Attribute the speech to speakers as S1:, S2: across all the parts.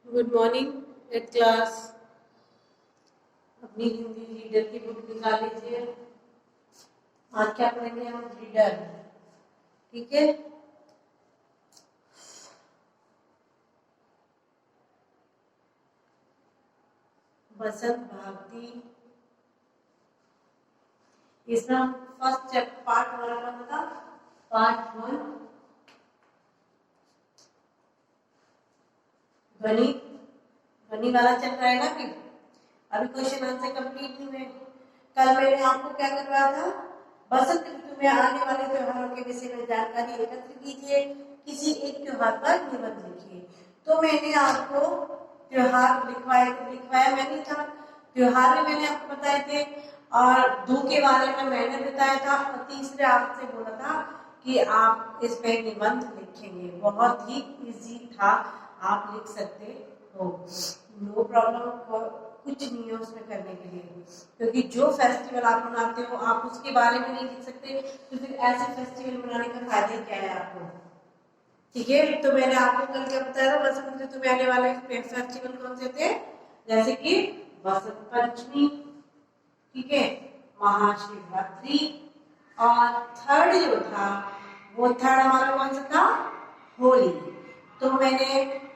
S1: Good morning eight class. अपनी Hindi reader की book निकाल लीजिए। आज क्या पढ़ेंगे हम? रीडर। ठीक है। बसंत भारती। इसमें हम फर्स्ट चैप्टर पार्ट वाला कौन था? पार्ट 1 गणित। गणित वाला चल रहा है ना कि अभी क्वेश्चन आंसर कंप्लीट नहीं हुए। कल मैंने आपको क्या करवाया था? बसंत ऋतु में आने वाले त्योहारों के विषय में जानकारी एकत्र कीजिए, किसी एक त्योहार पर निबंध लिखिए। तो मैंने आपको त्योहार लिखवाया मैंने था। त्योहार भी मैंने आपको बताए थे और दो के बारे में मैंने बताया था और तीसरे आपसे बोला था कि आप इस पे निबंध लिखेंगे। बहुत ही इजी था, आप लिख सकते हो, नो प्रॉब्लम। कुछ नहीं है उसमें करने के लिए, क्योंकि जो फेस्टिवल आप मनाते हो आप उसके बारे में नहीं लिख सकते, तो फिर ऐसे फेस्टिवल मनाने का फायदा क्या है आपको? ठीक है। तो मैंने आपको कल क्या बताया था? बसंत ऋतु में आने वाले फेस्टिवल कौन से थे? जैसे कि बसंत पंचमी, ठीक है, महाशिवरात्रि, और थर्ड जो था वो थर्ड हमारा कौन सा था? होली। तो मैंने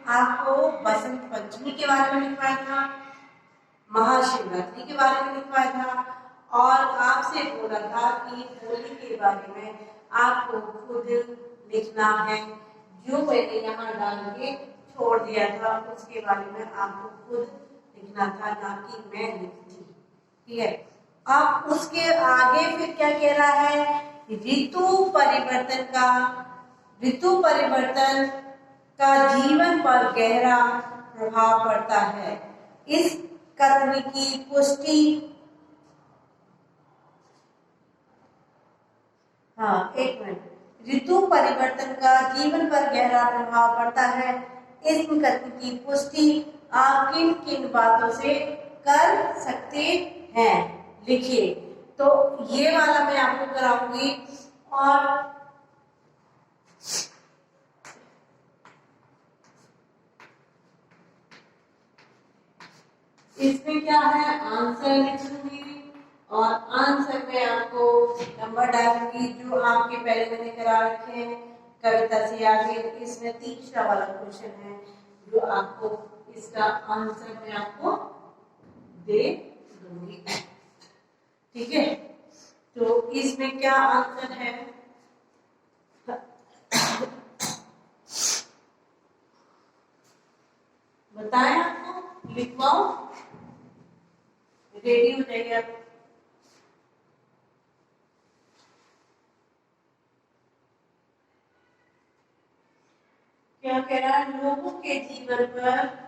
S1: आपको बसंत पंचमी के बारे में लिखवाया था, महाशिवरात्रि के बारे में लिखवाया था और आपसे बोला था कि होली के बारे में आपको खुद लिखना है। जो मैंने यहाँ डाल के छोड़ दिया था उसके बारे में आपको खुद लिखना था, ना कि मैं लिखती। ठीक है। अब उसके आगे फिर क्या कह रहा है? ऋतु परिवर्तन का जीवन पर गहरा प्रभाव पड़ता है। इस कथन की पुष्टि, हाँ एक मिनट, ऋतु परिवर्तन का जीवन पर गहरा प्रभाव पड़ता है, इस कथन की पुष्टि आप किन किन बातों से कर सकते हैं? लिखिए। तो ये वाला मैं आपको कराऊंगी और इसमें क्या है? आंसर लिखूंगी और आंसर में आपको नंबर डालूंगी जो आपके पहले मैंने करा रखे हैं कविता से आगे। इसमें तीसरा वाला क्वेश्चन है जो आपको इसका आंसर मैं आपको दे दूंगी। ठीक है। तो इसमें क्या आंसर है? बताएं, आपको लिखवाओ, रेडी हो जाइए आप। क्या कह रहा है? लोगों के जीवन पर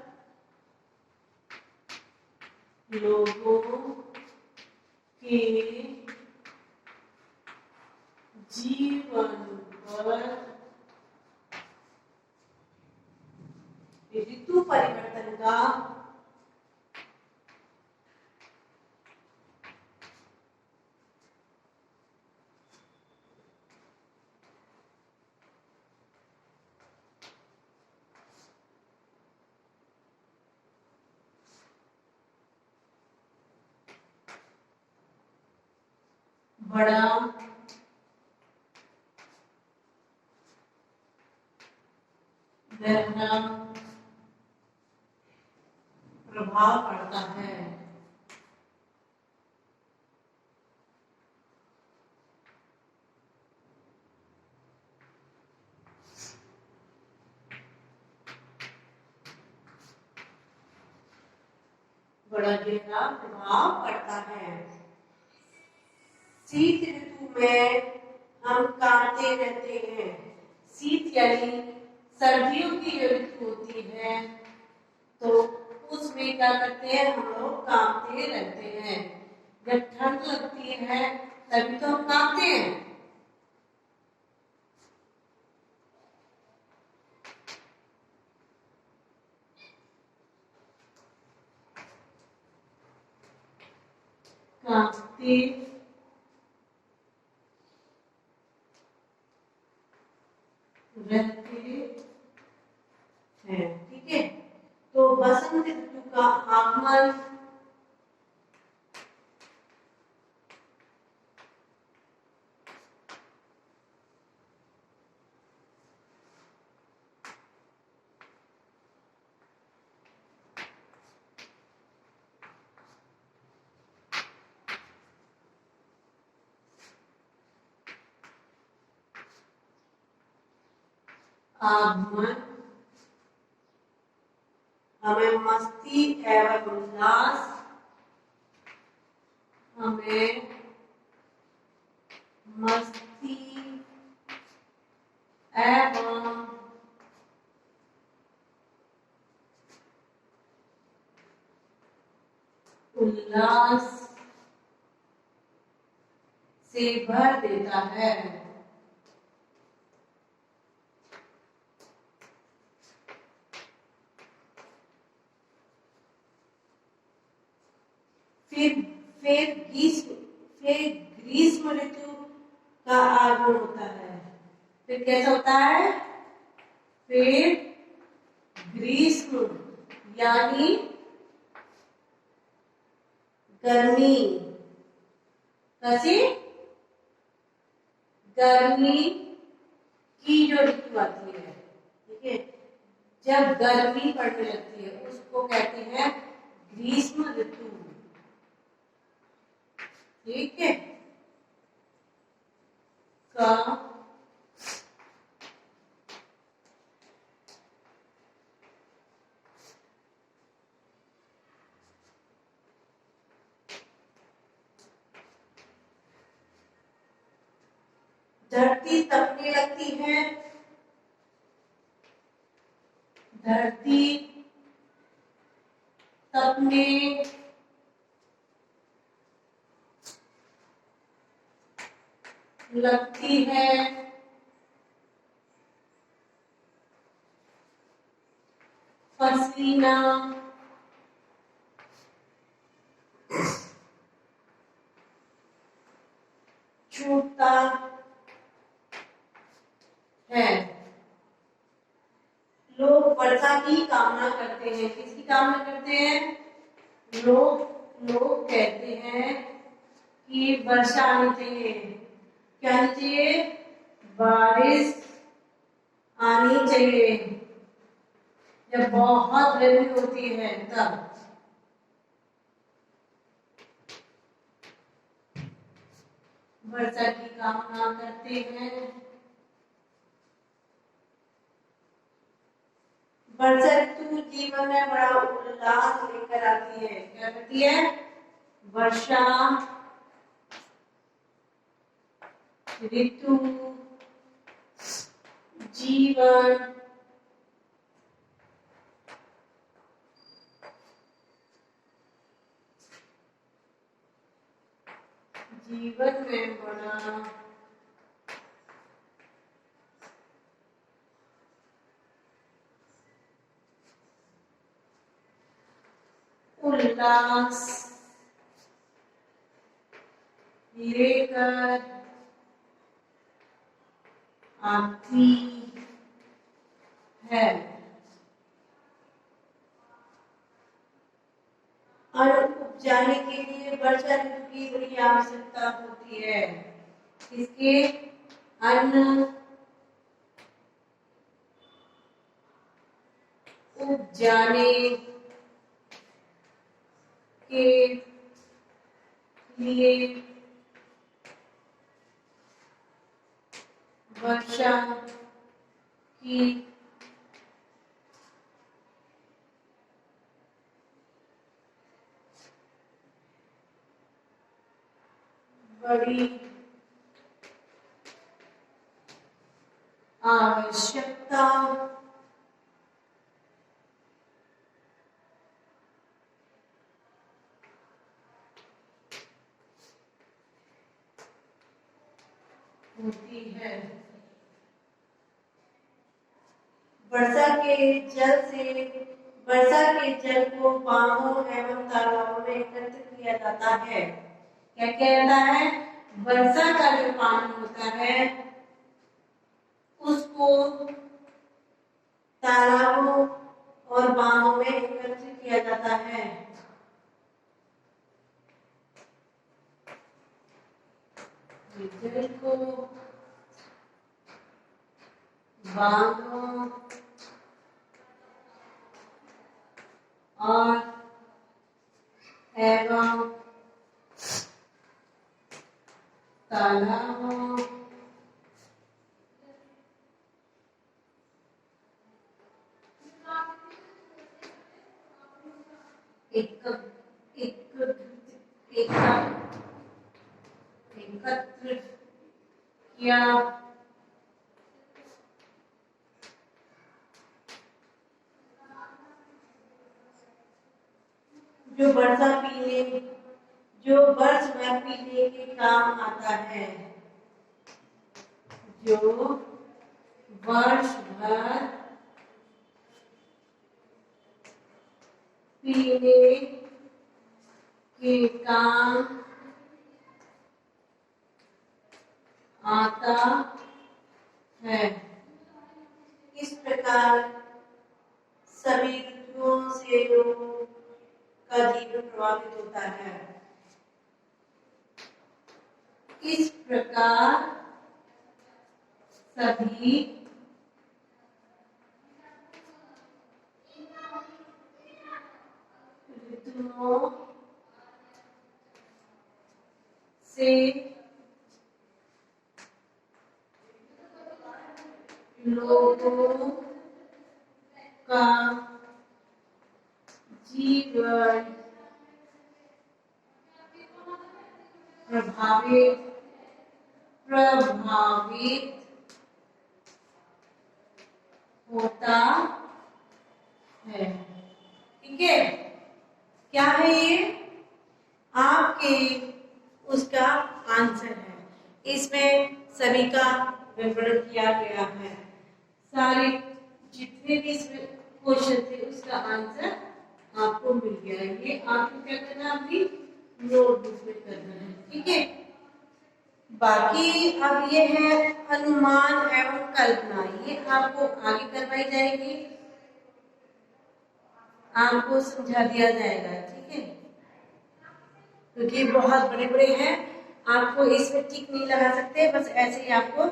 S1: ऋतु परिवर्तन का बड़ा गहरा प्रभाव पड़ता है। बड़ा गहरा प्रभाव पड़ता है। शीत ऋतु में हम कांपते रहते हैं। शीत यानी सर्दियों की जो ऋतु होती है तो उसमें क्या करते हैं? हम लोग कांपते रहते हैं। जब ठंड लगती है तभी तो हम कांपते हैं। कांपते रहते हैं। ठीक है। तो बसंत ऋतु का आगमन, आगमन हमें मस्ती एवं उल्लास, हमें मस्ती एवं उल्लास से भर देता है। फिर ग्रीष्म ऋतु का आगमन होता है। फिर कैसा होता है? फिर ग्रीष्म यानी गर्मी, कैसी? गर्मी की जो ऋतु आती है, ठीक है, जब गर्मी पड़ने लगती है उसको कहते हैं ग्रीष्म ऋतु, ठीक है। का धरती तपने लगती है, धरती तपने लगती है, पसीना छूटता है। लोग वर्षा की कामना करते हैं। किसकी कामना करते हैं? लोग कहते हैं कि वर्षा आनी चाहिए। क्या आनी चाहिए? बारिश आनी चाहिए। जब बहुत गर्मी होती है तब वर्षा की कामना करते हैं। वर्षा ऋतु जीवन में बड़ा उल्लास लेकर आती है। क्या करती है? वर्षा ऋतु जीवन में बड़ा उल्लास लेकर आती है। अन्न उपजाने के लिए वर्षा ऋतु की बड़ी आवश्यकता होती है। इसके अन्न उपजाने के लिए वर्षा की बड़ी आवश्यकता होती है। वर्षा के जल को बांधों एवं तालाबों में एकत्र किया जाता है। क्या किया जाता है? वर्षा का जो पानी होता है उसको तालाबों और बांधों में एकत्रित किया जाता है? जल को बांधों और एवं तालाबों एकत्र किया जो वर्ष भर पीने के काम आता है, जो वर्ष भर पीने के काम आता है। इस प्रकार सभी ऋतुओं से लोगों का जीवन प्रभावित होता है। इस प्रकार सभी ऋतुओं से लोगों का जीवन प्रभावित होता है। ठीक है, क्या है ये? आपके उसका आंसर है। इसमें सभी का विवरण किया गया है। सारे जितने भी इसमें क्वेश्चन थे उसका आंसर आपको मिल गया है। ये आपको क्या करना है? अपनी नोटबुक में करना है। ठीक है, बाकी अब ये है अनुमान एवं कल्पना। ये आपको आगे करवाई जाएगी, आपको समझा दिया जाएगा। ठीक है, क्योंकि बहुत बड़े बड़े हैं, आपको इसमें टिक नहीं लगा सकते, बस ऐसे ही आपको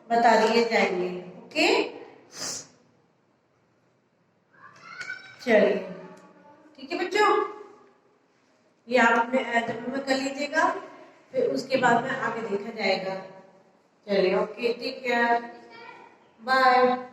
S1: बता दिए जाएंगे। ओके, चलिए ठीक है बच्चों, ये आप अपने जब में कर लीजिएगा, फिर उसके बाद में आगे देखा जाएगा। चलिए ओके, टेक केयर, बाय।